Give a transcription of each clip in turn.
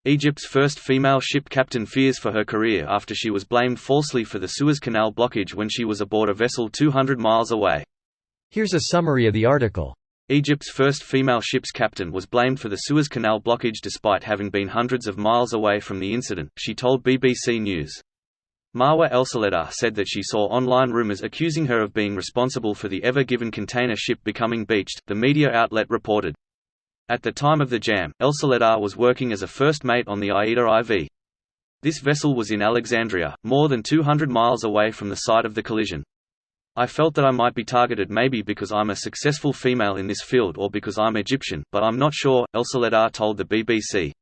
Egypt's first female ship captain fears for her career after she was blamed falsely for the Suez Canal blockage when she was aboard a vessel 200 miles away. Here's a summary of the article. Egypt's first female ship's captain was blamed for the Suez Canal blockage despite having been hundreds of miles away from the incident, she told BBC News. Marwa El-Saledar said that she saw online rumors accusing her of being responsible for the Ever Given container ship becoming beached, the media outlet reported. At the time of the jam, El-Saledar was working as a first mate on the Aida IV. This vessel was in Alexandria, more than 200 miles away from the site of the collision. I felt that I might be targeted maybe because I'm a successful female in this field or because I'm Egyptian, but I'm not sure, El-Saledar told the BBC.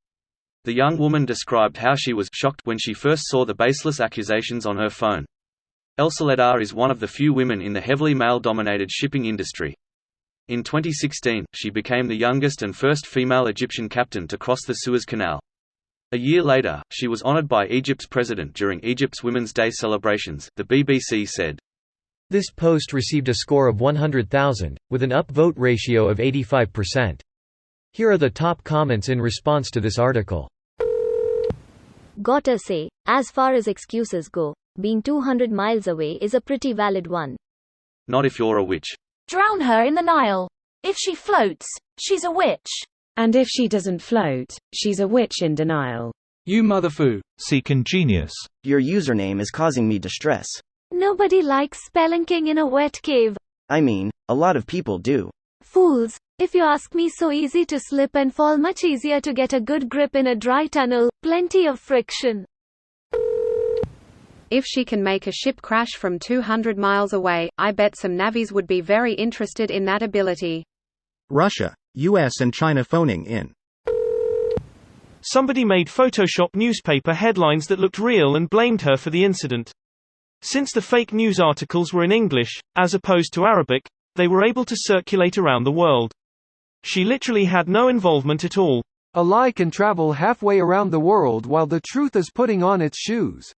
The young woman described how she was shocked when she first saw the baseless accusations on her phone. El-Saledar is one of the few women in the heavily male-dominated shipping industry. In 2016, she became the youngest and first female Egyptian captain to cross the Suez Canal. A year later, she was honored by Egypt's president during Egypt's Women's Day celebrations, the BBC said. This post received a score of 100,000, with an upvote ratio of 85%. Here are the top comments in response to this article. Gotta say, as far as excuses go, being 200 miles away is a pretty valid one. Not if you're a witch. Drown her in the Nile. If she floats, she's a witch. And if she doesn't float, she's a witch in denial. You motherfoo, seeking genius. Your username is causing me distress. Nobody likes spelunking in a wet cave. I mean, a lot of people do. Fools, if you ask me, so easy to slip and fall, much easier to get a good grip in a dry tunnel, plenty of friction. If she can make a ship crash from 200 miles away, I bet some navies would be very interested in that ability. Russia, US and China phoning in. Somebody made Photoshop newspaper headlines that looked real and blamed her for the incident. Since the fake news articles were in English, as opposed to Arabic, they were able to circulate around the world. She literally had no involvement at all. A lie can travel halfway around the world while the truth is putting on its shoes.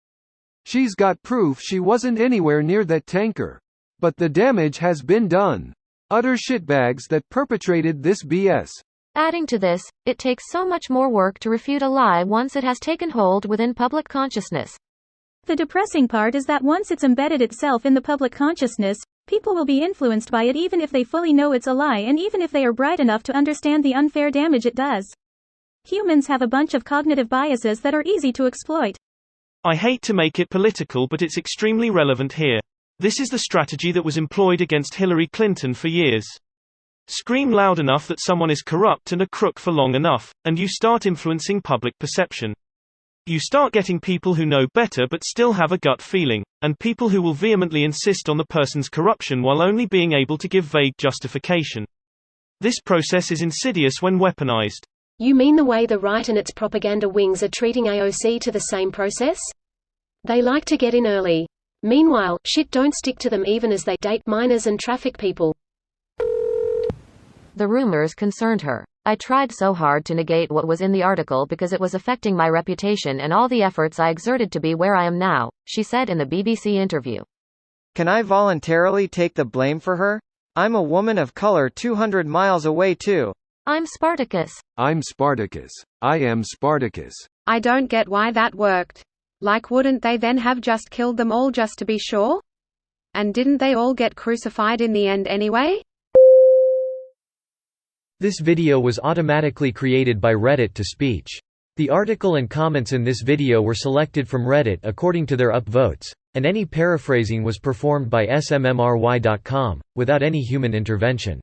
She's got proof she wasn't anywhere near that tanker. But the damage has been done. Utter shitbags that perpetrated this BS. Adding to this, it takes so much more work to refute a lie once it has taken hold within public consciousness. The depressing part is that once it's embedded itself in the public consciousness, people will be influenced by it even if they fully know it's a lie and even if they are bright enough to understand the unfair damage it does. Humans have a bunch of cognitive biases that are easy to exploit. I hate to make it political, but it's extremely relevant here. This is the strategy that was employed against Hillary Clinton for years. Scream loud enough that someone is corrupt and a crook for long enough, and you start influencing public perception. You start getting people who know better but still have a gut feeling, and people who will vehemently insist on the person's corruption while only being able to give vague justification. This process is insidious when weaponized. You mean the way the right and its propaganda wings are treating AOC to the same process? They like to get in early. Meanwhile, shit don't stick to them even as they date minors and traffic people. The rumors concerned her. I tried so hard to negate what was in the article because it was affecting my reputation and all the efforts I exerted to be where I am now, she said in the BBC interview. Can I voluntarily take the blame for her? I'm a woman of color 200 miles away too. I'm Spartacus. I'm Spartacus. I am Spartacus. I don't get why that worked. Like, wouldn't they then have just killed them all just to be sure? And didn't they all get crucified in the end anyway? This video was automatically created by Reddit to speech. The article and comments in this video were selected from Reddit according to their upvotes, and any paraphrasing was performed by smmry.com, without any human intervention.